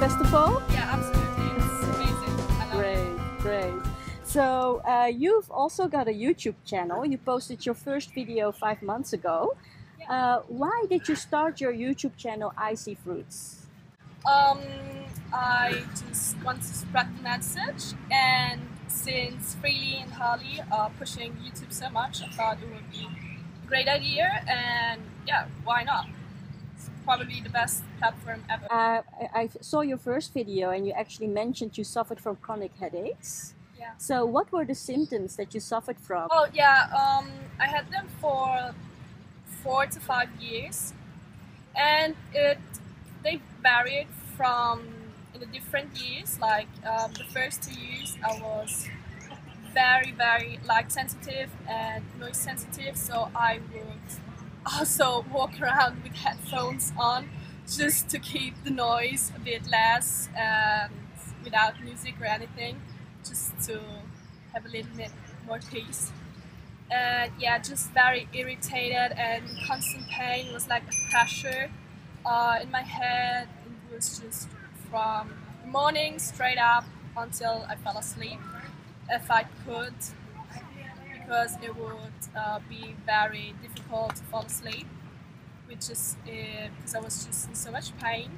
festival? Yeah, absolutely. It's amazing. I love it. Great. So you've also got a YouTube channel. You posted your first video 5 months ago. Why did you start your YouTube channel, Icey Fruits? I just want to spread the message, and since Freely and Harley are pushing YouTube so much, I thought it would be a great idea, and yeah, why not? It's probably the best platform ever. I saw your first video and you actually mentioned you suffered from chronic headaches. Yeah. So what were the symptoms that you suffered from? Oh yeah, I had them for 4 to 5 years, and they varied from in the different years. Like the first 2 years I was very light sensitive and noise sensitive, so I would also walk around with headphones on just to keep the noise a bit less, and without music or anything, just to have a little bit more peace. And yeah, just very irritated and constant pain. It was like a pressure in my head. It was just from the morning straight up until I fell asleep, if I could, because it would be very difficult to fall asleep, which is because I was just in so much pain.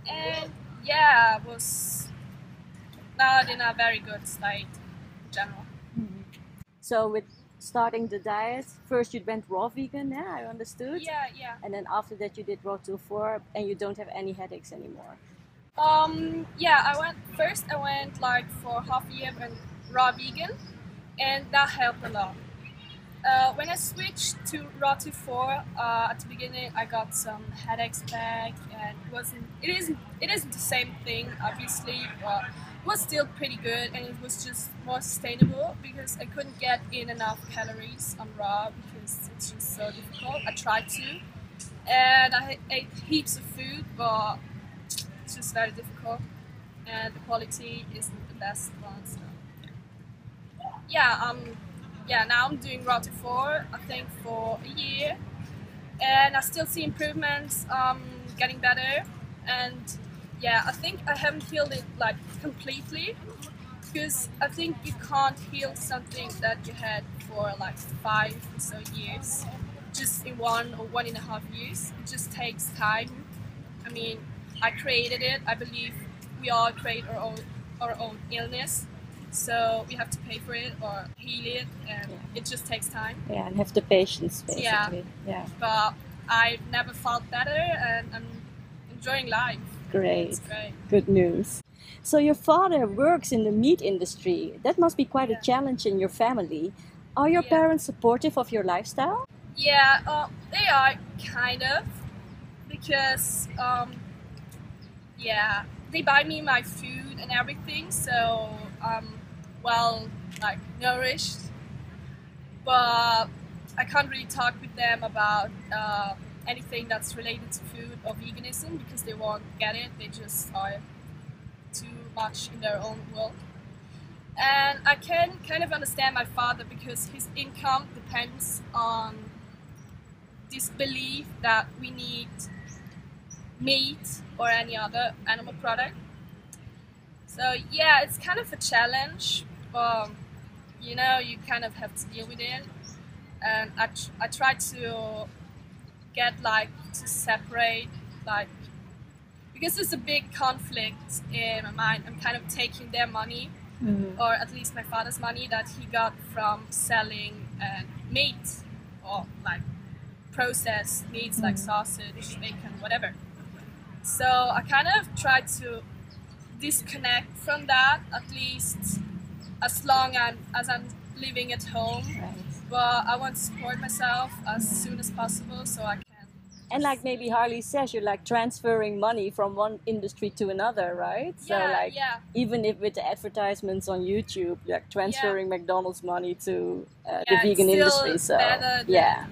And yeah, I was not in a very good state in general. So with starting the diet, first you went raw vegan, yeah, I understood. Yeah. And then after that you did raw to 4 and you don't have any headaches anymore. Yeah, I went like for half a year and raw vegan, and that helped a lot. When I switched to raw to 4, at the beginning I got some headaches back, and it isn't the same thing obviously, but it was still pretty good, and it was just more sustainable because I couldn't get in enough calories on raw because it's just so difficult. I tried to, and I ate heaps of food, but it's just very difficult, and the quality isn't the best one. So yeah, now I'm doing raw to 4, I think for a year, and I still see improvements, getting better, and yeah, I think I haven't healed it like completely, because I think you can't heal something that you had for like 5 or so years just in 1 or 1.5 years. It just takes time. I mean, I created it. I believe we all create our own illness, so we have to pay for it or heal it, and it just takes time. Yeah, and have the patience basically. Yeah. But I've never felt better, and I'm enjoying life. Great. It's great. Good news. So your father works in the meat industry. That must be quite a challenge in your family. Are your parents supportive of your lifestyle? Yeah, they are kind of, because yeah, they buy me my food and everything, so I'm well like nourished. But I can't really talk with them about anything that's related to food or veganism because they won't get it. They just are too much in their own world. And I can kind of understand my father because his income depends on this belief that we need meat or any other animal product. So yeah, it's kind of a challenge, but you know, you kind of have to deal with it. And I try to get like to separate, like, because there's a big conflict in my mind. I'm kind of taking their money, or at least my father's money that he got from selling meat, or like processed meats like sausage, bacon, whatever. So I kind of try to disconnect from that, at least as long as I'm living at home. But I want to support myself as soon as possible so I can. And like maybe Harley says, you're like transferring money from one industry to another, right? So like even if with the advertisements on YouTube, you're like transferring McDonald's money to the vegan industry. So yeah,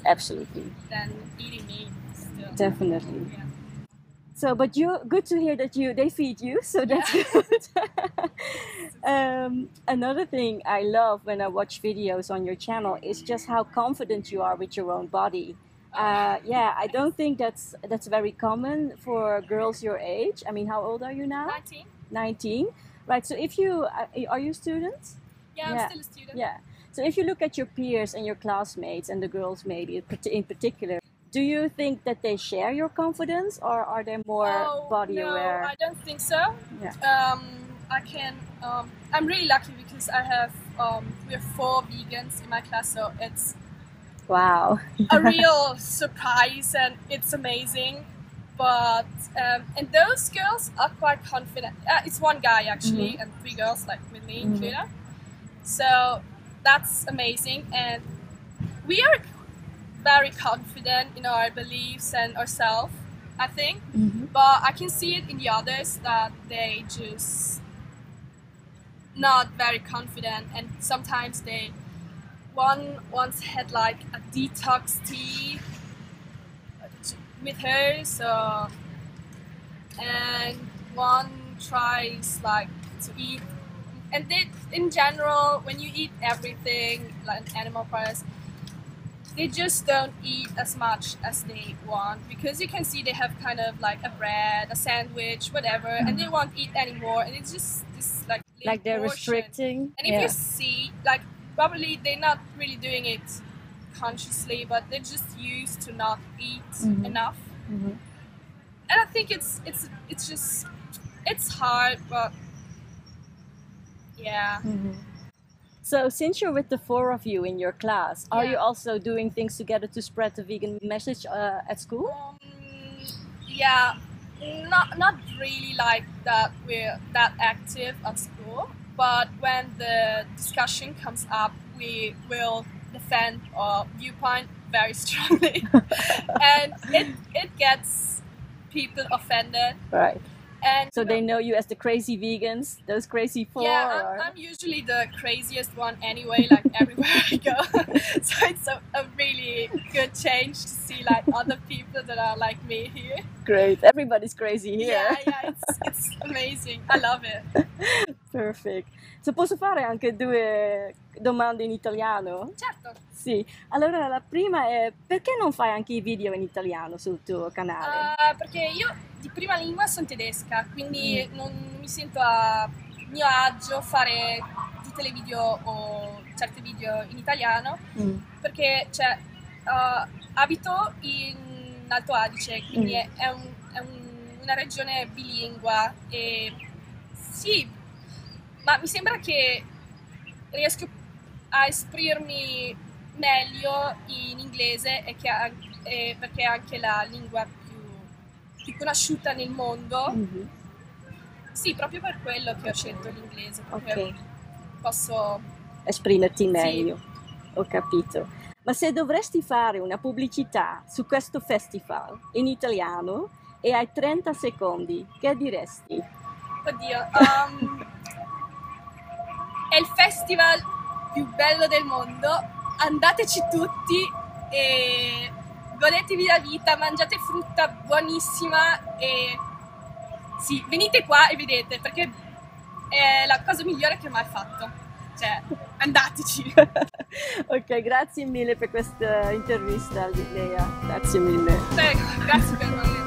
absolutely. Than eating meat still. Definitely. Yeah. So, but good to hear that they feed you, so that's good. Another thing I love when I watch videos on your channel is just how confident you are with your own body. Yeah, I don't think that's very common for girls your age. I mean, how old are you now? 19. 19. Right. So if you are you students? Yeah, I'm still a student. Yeah. So if you look at your peers and your classmates and the girls maybe in particular, do you think that they share your confidence, or are they more body aware? No, I don't think so. Yeah. I'm really lucky because I have we have 4 vegans in my class, so it's wow, a real surprise and it's amazing. But and those girls are quite confident. It's 1 guy actually and 3 girls, like with me included. So that's amazing, and we are very confident in our beliefs and ourselves, I think. But I can see it in the others that they just not very confident, and sometimes they once had like a detox tea with her, so, and one tries like to eat, and they, in general, when you eat everything like animal products, they just don't eat as much as they want, because you can see they have kind of like a bread, a sandwich, whatever, and they won't eat anymore, and it's just this like they're portion. restricting. And if you see, like, probably they're not really doing it consciously, but they're just used to not eat enough. And I think it's just, it's hard, but yeah. So since you're with the 4 of you in your class, are you also doing things together to spread the vegan message at school? Yeah, not really like that we're that active at school, but when the discussion comes up, we will defend our viewpoint very strongly. And it gets people offended. Right. And so they know you as the crazy vegans, those crazy 4? Yeah, I'm usually the craziest one anyway, like everywhere I go. So it's a really good change to see like other people that are like me here. Great, everybody's crazy here. Yeah, it's amazing. I love it. Perfect. So posso fare anche 2 domande in italiano? Certo. Sì. Allora la prima è: perché non fai anche i video in italiano sul tuo canale? Perché io di prima lingua sono tedesca, quindi non mi sento a mio agio fare tutte le video o certi video in italiano, perché cioè, abito in Alto Adige, quindi è una regione bilingua, e sì, ma mi sembra che riesco a esprimermi meglio in inglese, perché è anche la lingua più conosciuta nel mondo. Sì, proprio per quello che ho scelto l'inglese, perché posso esprimerti meglio. Ho capito. Ma se dovresti fare una pubblicità su questo festival in italiano e hai 30 secondi, che diresti? Oddio, è il festival più bello del mondo, andateci tutti e godetevi la vita, mangiate frutta buonissima e sì, venite qua e vedete, perché è la cosa migliore che ho mai fatto, cioè andateci. Ok, grazie mille per questa intervista, Lea, grazie mille. Prego, grazie per me.